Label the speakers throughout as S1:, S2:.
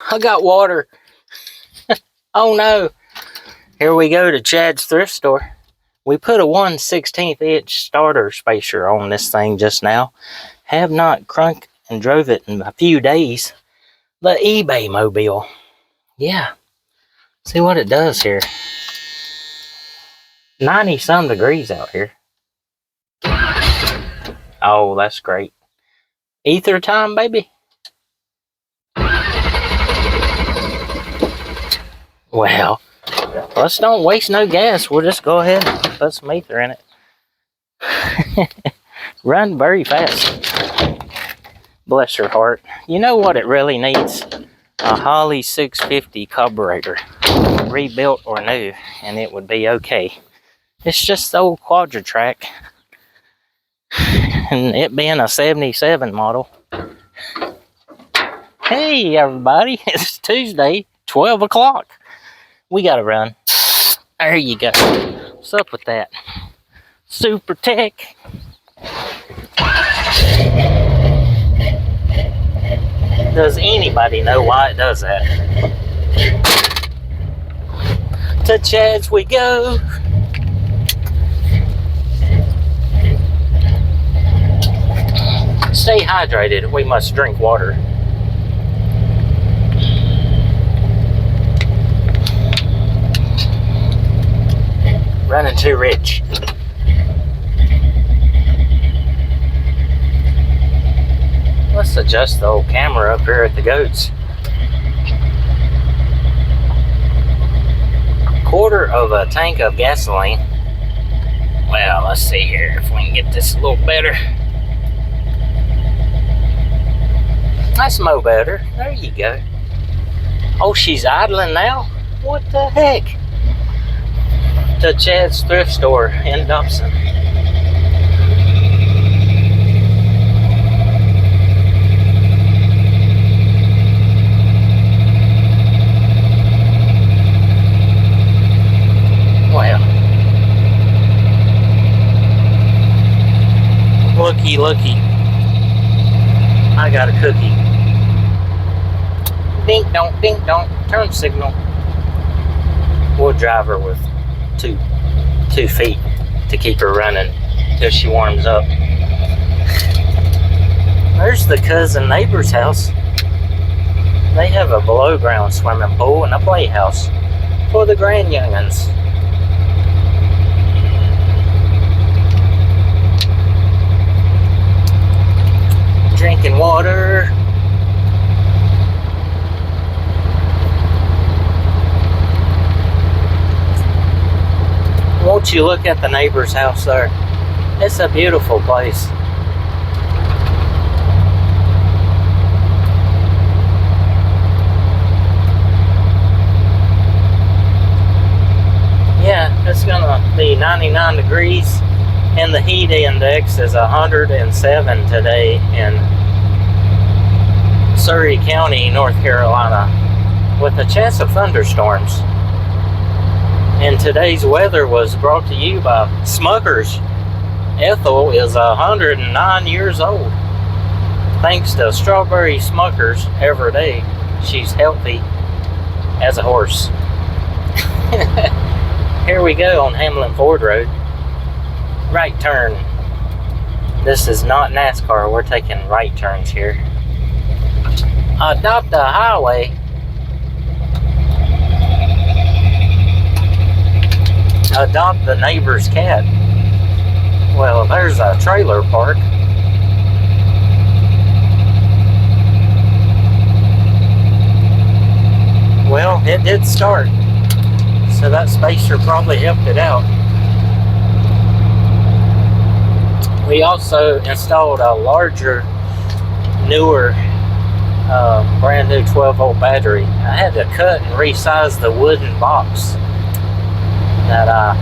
S1: I got water. Oh no. Here we go to Chad's thrift store. We put a 1/16 inch starter spacer on this thing just now. Have not crunk and drove it in a few days. The eBay mobile. Yeah. See what it does here. 90 some degrees out here. Oh, that's great. Ether time, baby. Well, let's don't waste no gas. We'll just go ahead and put some ether in it. Run very fast. Bless your heart. You know what it really needs? A Holley 650 carburetor. Rebuilt or new, and it would be okay. It's just the old Quadra-Track. And it being a 77 model. Hey everybody, it's Tuesday, 12 o'clock. We gotta run. There you go. What's up with that? Super Tech. Does anybody know why it does that? To Chad's we go. Stay hydrated. We must drink water. Running too rich. Let's adjust the old camera up here at the goats. Quarter of a tank of gasoline. Well, let's see here if we can get this a little better. That's mo better. There you go. Oh, she's idling now? What the heck? To Chad's thrift store in Dobson. Well, looky. I got a cookie. Dink don't, turn signal. We'll drive her with two feet to keep her running till she warms up. There's the cousin neighbor's house. They have a below ground swimming pool and a playhouse for the grand young'uns. Drinking water. Won't you look at the neighbor's house there? It's a beautiful place. Yeah, it's gonna be 99 degrees and the heat index is 107 today in Surrey County, North Carolina, with a chance of thunderstorms. And today's weather was brought to you by Smuckers. Ethel is 109 years old. Thanks to strawberry Smuckers every day, she's healthy as a horse. Here we go on Hamlin Ford Road. Right turn. This is not NASCAR, we're taking right turns here. Adopt a highway. Adopt the neighbor's cat. Well, there's a trailer park. Well, it did start, so that spacer probably helped it out. We also installed a larger, newer, brand new 12-volt battery. I had to cut and resize the wooden box that I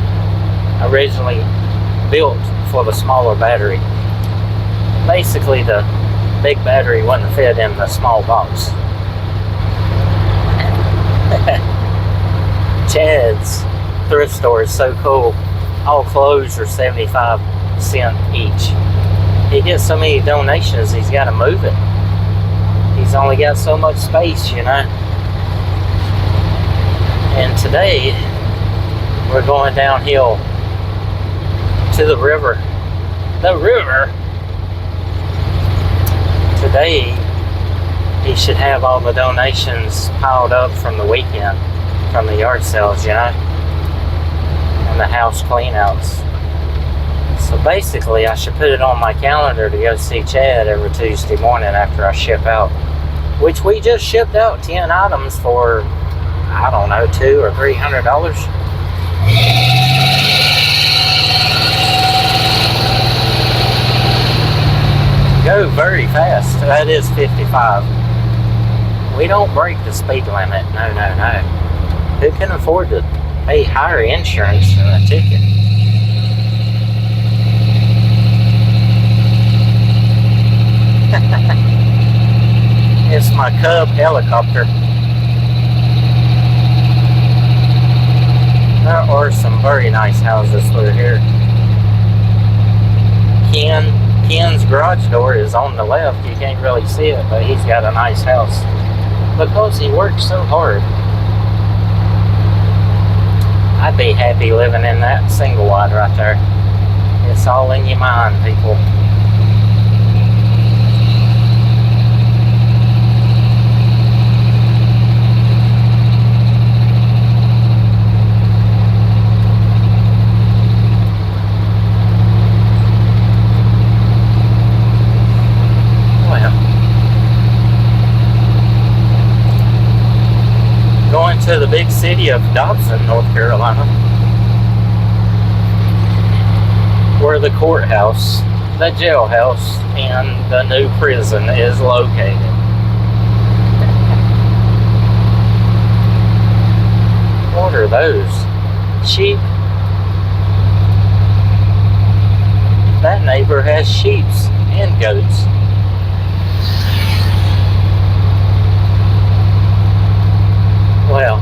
S1: originally built for the smaller battery. Basically, the big battery wouldn't fit in the small box. Chad's thrift store is so cool. All clothes are 75 cents each. He gets so many donations, he's got to move it. He's only got so much space, you know. And today we're going downhill to the river. The river. Today he should have all the donations piled up from the weekend, from the yard sales, you know, and the house cleanouts. So basically I should put it on my calendar to go see Chad every Tuesday morning after I ship out, which we just shipped out 10 items for, I don't know, $200 or $300. Go very fast. That is 55. We don't break the speed limit. No, no, no. Who can afford to pay higher insurance than a ticket? It's my Cub helicopter. There are some very nice houses through here. Ken's garage door is on the left. You can't really see it, but he's got a nice house because he works so hard. I'd be happy living in that single wide right there. It's all in your mind, people. Going to the big city of Dobson, North Carolina, where the courthouse, the jailhouse, and the new prison is located. What are those? Sheep? That neighbor has sheep and goats. Well,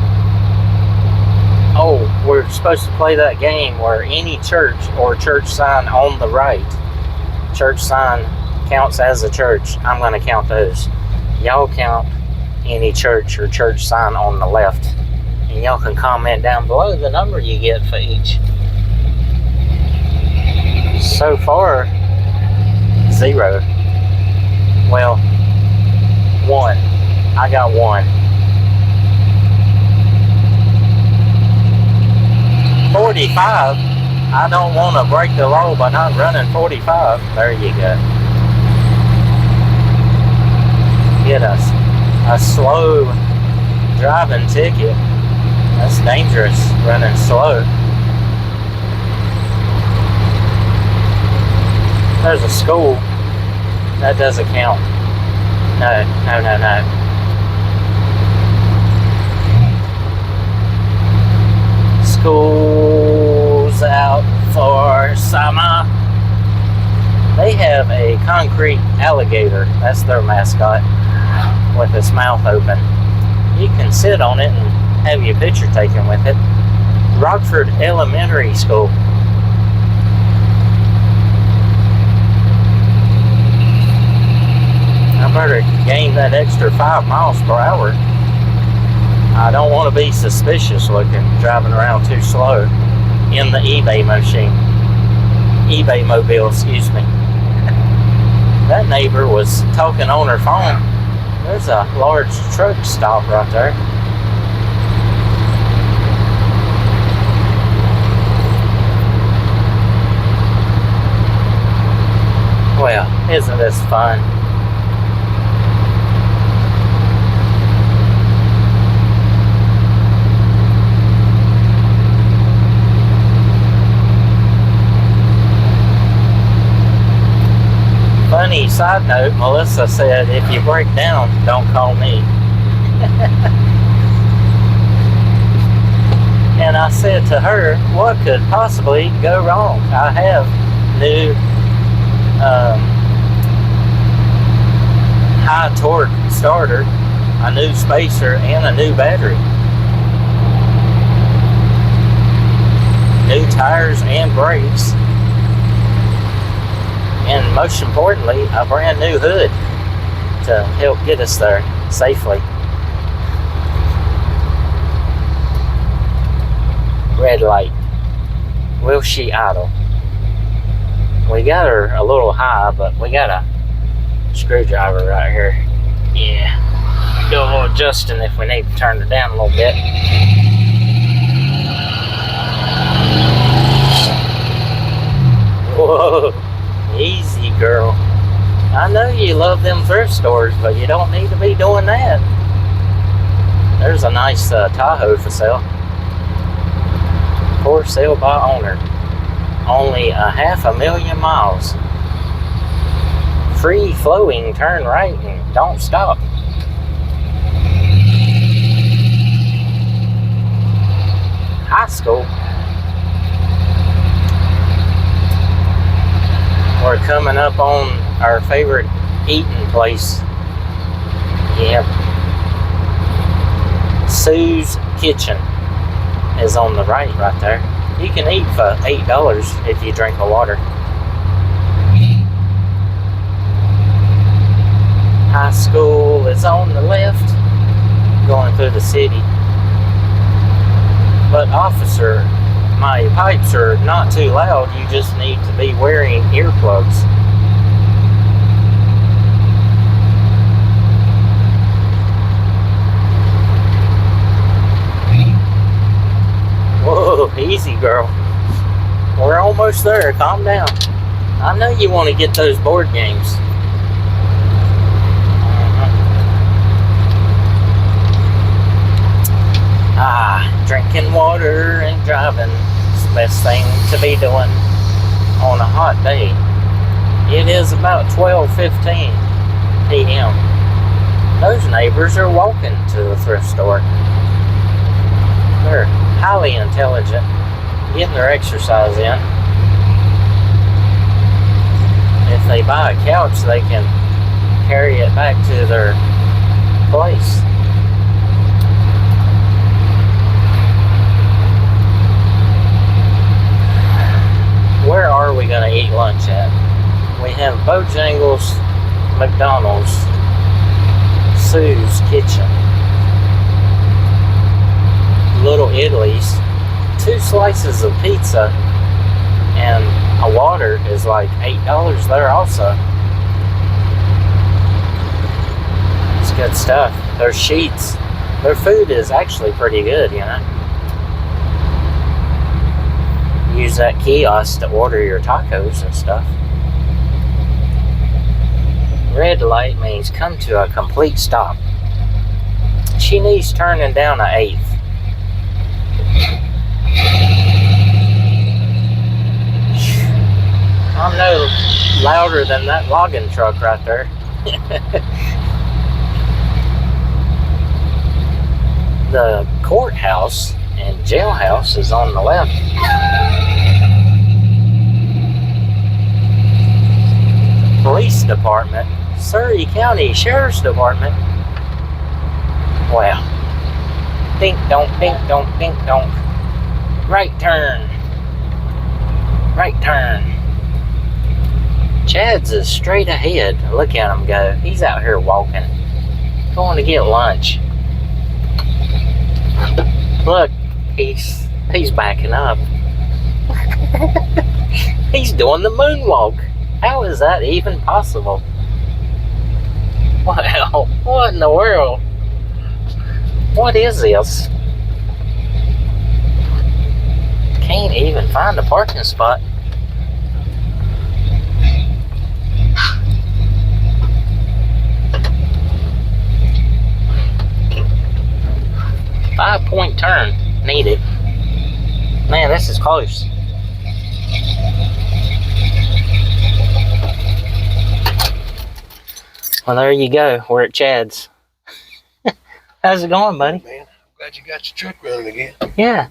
S1: oh, we're supposed to play that game where any church or church sign on the right, church sign counts as a church. I'm going to count those. Y'all count any church or church sign on the left. And y'all can comment down below the number you get for each. So far, 0. Well, 1. I got 1. 45. I don't want to break the law by not running 45. There you go. Get a slow driving ticket. That's dangerous, running slow. There's a school. That doesn't count. No, no, no, no. School's out for summer. They have a concrete alligator. That's their mascot, with its mouth open. You can sit on it and have your picture taken with it. Rockford Elementary School. I better gain that extra 5 miles per hour. I don't want to be suspicious looking, driving around too slow in the eBay mobile, excuse me. That neighbor was talking on her phone. There's a large truck stop right there. Well, isn't this fun? Funny side note, Melissa said, if you break down, don't call me. And I said to her, what could possibly go wrong? I have new high torque starter, a new spacer, and a new battery. New tires and brakes. And most importantly, a brand new hood to help get us there safely. red light. Will she idle? We got her a little high, but we got a screwdriver right here. Yeah. Do a little adjusting if we need to turn her down a little bit. Whoa. Easy, girl. I know you love them thrift stores, but you don't need to be doing that. There's a nice Tahoe for sale. For sale by owner. Only 500,000 miles. Free flowing, turn right and don't stop. High school. We're coming up on our favorite eating place. Yep. Sue's Kitchen is on the right there. You can eat for $8 if you drink the water. High school is on the left, going through the city. But officer, my pipes are not too loud. You just need to be wearing earplugs. Whoa, easy, girl. We're almost there. Calm down. I know you want to get those board games. Drinking water and driving is the best thing to be doing on a hot day. It is about 12:15 p.m. Those neighbors are walking to the thrift store. They're highly intelligent, getting their exercise in. If they buy a couch, they can carry it back to their place. Where are we going to eat lunch at? We have Bojangles, McDonald's, Sue's Kitchen, Little Italy's, 2 slices of pizza, and a water is like $8 there also. It's good stuff. Their sheets, their food is actually pretty good, you know. Use that kiosk to order your tacos and stuff. Red light means come to a complete stop. She needs turning down an 8th. I'm no louder than that logging truck right there. The courthouse and jailhouse is on the left. Police Department, Surrey County Sheriff's Department. Wow. Dink donk, dink donk, dink donk. Right turn. Right turn. Chad's is straight ahead. Look at him go. He's out here walking. Going to get lunch. Look, he's backing up. He's doing the moonwalk. How is that even possible? Wow, what in the world? What is this? Can't even find a parking spot. Five-point turn needed. Man, this is close. Well, there you go. We're at Chad's. How's it going, buddy?
S2: Man, I'm glad you got your truck running again.
S1: Yeah.